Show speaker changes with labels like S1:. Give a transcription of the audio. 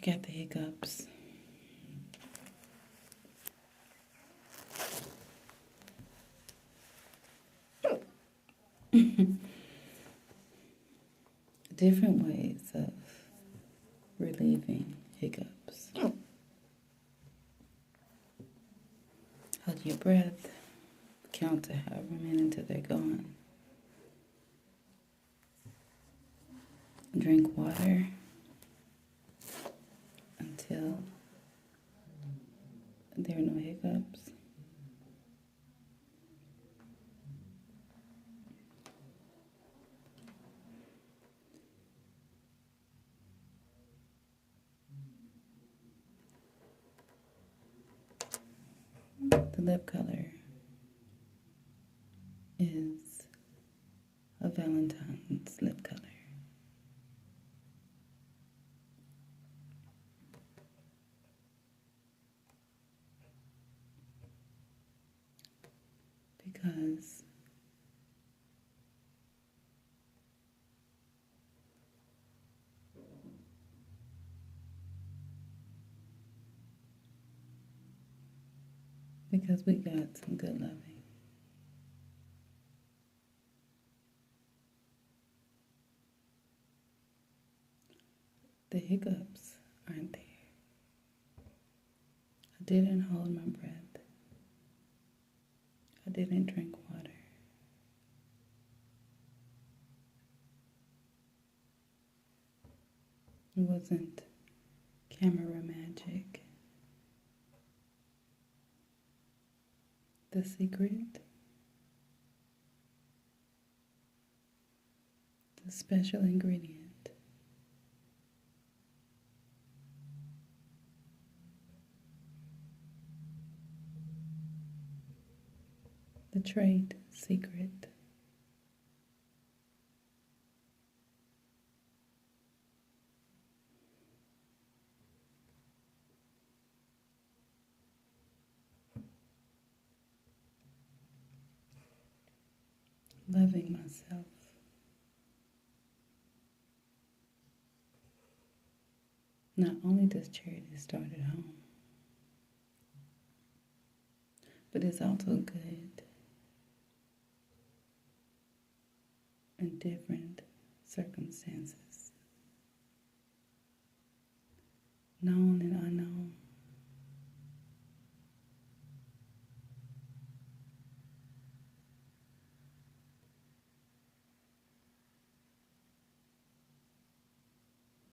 S1: got the hiccups. Different ways of relieving hiccups. Hold your breath. Count to however many until they're gone. Drink water until there are no hiccups. The lip color is a Valentine's lip color. Because we got some good loving. The hiccups aren't there. I didn't hold my breath. I didn't drink water. It wasn't camera magic. The secret, the special ingredient, the trade secret, loving myself. Not only does charity start at home, but it's also good in different circumstances, known and